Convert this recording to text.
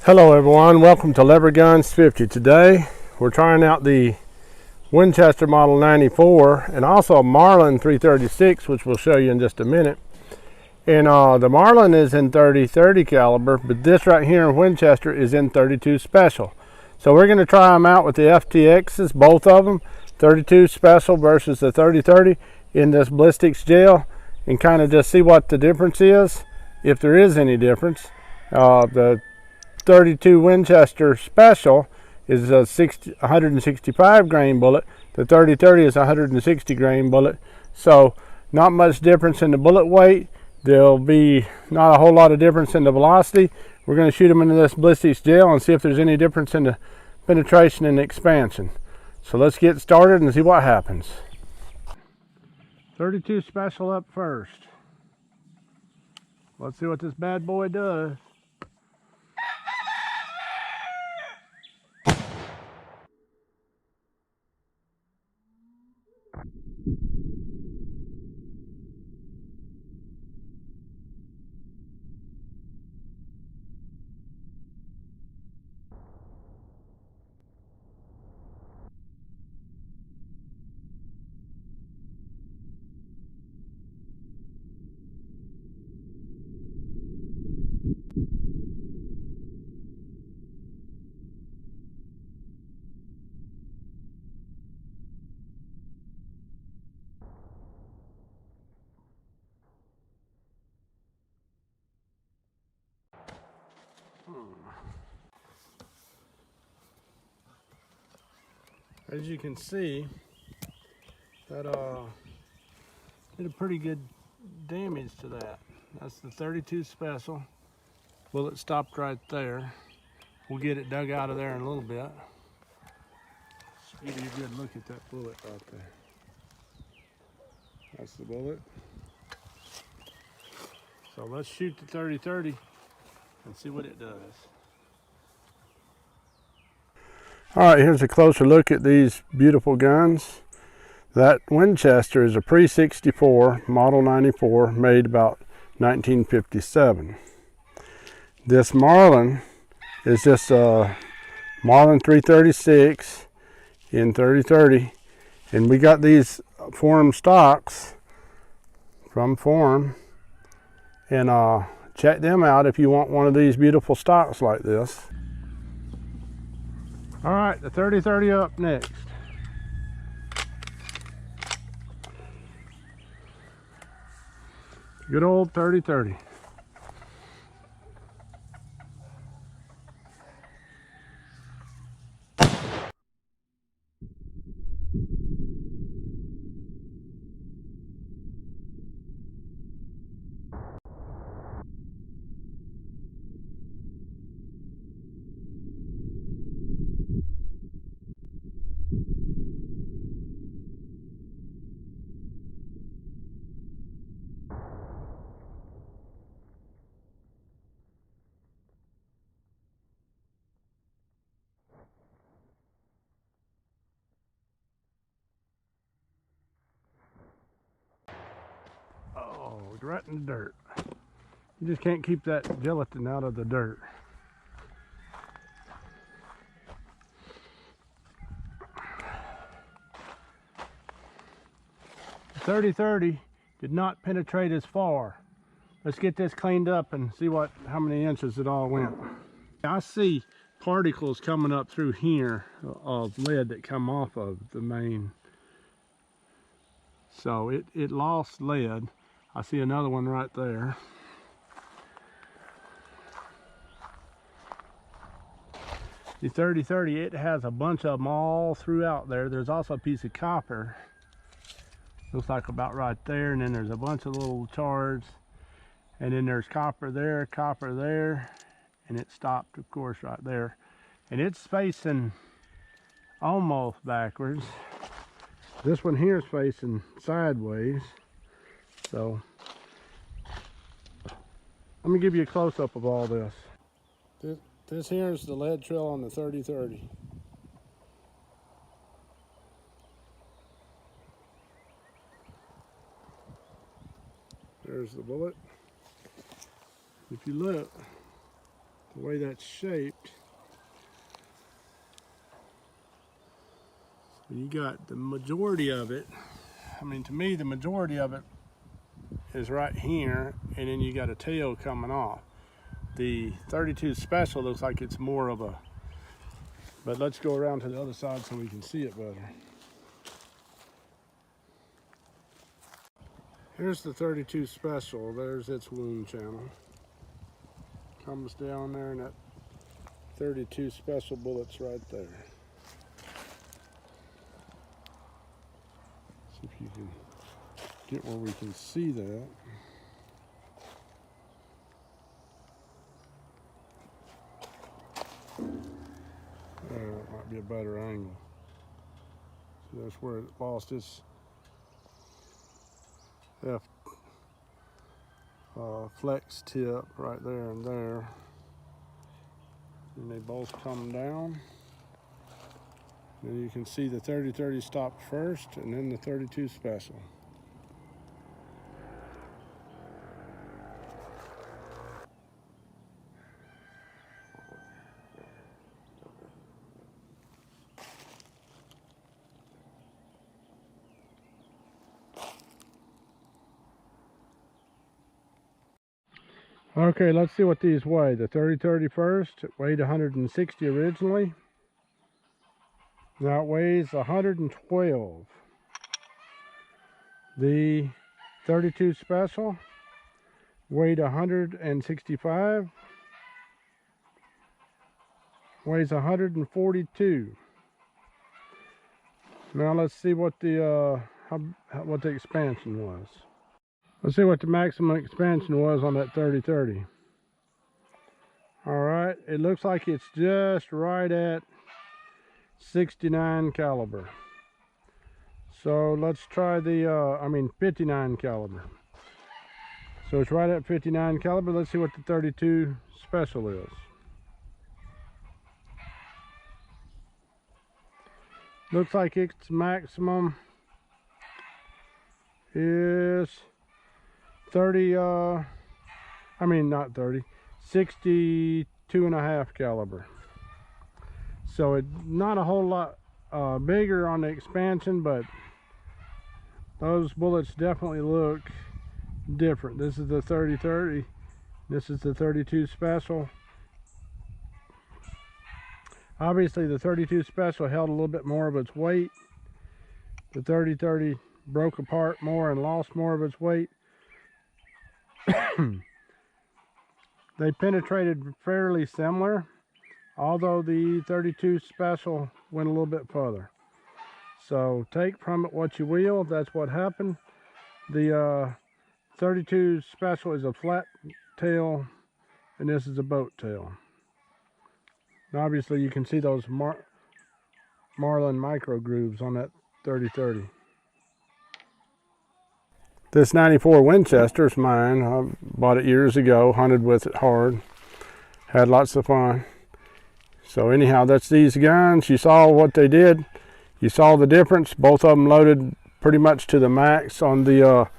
Hello everyone, welcome to Lever Guns 50. Today we're trying out the Winchester Model 94 and also a Marlin 336, which we'll show you in just a minute. And the Marlin is in 30-30 caliber, but this right here in Winchester is in 32 special. So we're going to try them out with the FTXs, both of them, 32 special versus the 30-30 in this Ballistics gel, and kind of just see what the difference is, if there is any difference. The 32 Winchester special is a 165 grain bullet. The 30-30 is a 160 grain bullet. So not much difference in the bullet weight. There'll be not a whole lot of difference in the velocity. We're going to shoot them into this Ballistics gel and see if there's any difference in the penetration and expansion. So let's get started and see what happens. 32 special up first. Let's see what this bad boy does. As you can see, that did a pretty good damage to that. That's the 32 special. Bullet stopped right there. We'll get it dug out of there in a little bit. Just give you a good look at that bullet right there. That's the bullet. So let's shoot the 30-30 and see what it does. All right, here's a closer look at these beautiful guns. That Winchester is a pre-64 Model 94, made about 1957. This Marlin is just a Marlin 336 in 30-30, and we got these Forum stocks from Forum, and check them out if you want one of these beautiful stocks like this. All right, the 30-30 up next. Good old 30-30. Oh, right in the dirt. You just can't keep that gelatin out of the dirt. The 30-30 did not penetrate as far. Let's get this cleaned up and see how many inches it all went. I see particles coming up through here of lead that come off of the main. So it lost lead. I see another one right there. The 30-30, it has a bunch of them all throughout there. There's also a piece of copper. Looks like about right there, and then there's a bunch of little shards. And then there's copper there, and it stopped, of course, right there. And it's facing almost backwards. This one here is facing sideways. So let me give you a close-up of all this. This here is the lead trail on the 30-30. There's the bullet. If you look, the way that's shaped, you got the majority of it. I mean, to me, the majority of it is right here, and then you got a tail coming off. The 32 Special looks like it's more of a, but let's go around to the other side so we can see it better. Here's the 32 Special. There's its wound channel. Comes down there, and that 32 Special bullet's right there. See if you can get where we can see that. There, that might be a better angle. So that's where it lost its flex tip right there and there. And they both come down. And you can see the 30-30 stopped first, and then the 32 Special. Okay, let's see what these weigh. The 30-30 first, it weighed 160 originally. Now it weighs 112. The 32 Special weighed 165. Weighs 142. Now let's see what the expansion was. Let's see what the maximum expansion was on that 30-30. All right, it looks like it's just right at 69 caliber. So let's try the 59 caliber. So it's right at 59 caliber. Let's see what the 32 Special is. Looks like its maximum is 62.5 caliber. So it's not a whole lot bigger on the expansion, but those bullets definitely look different. This is the 30-30. This is the 32 Special. Obviously the 32 Special held a little bit more of its weight. The 30-30 broke apart more and lost more of its weight. They penetrated fairly similar, although the 32 Special went a little bit further. So take from it what you will. That's what happened. The 32 Special is a flat tail, and this is a boat tail. And obviously you can see those marlin micro grooves on that 30-30. This 94 Winchester is mine. I bought it years ago, hunted with it hard, had lots of fun. So anyhow, that's these guns. You saw what they did. You saw the difference. Both of them loaded pretty much to the max on the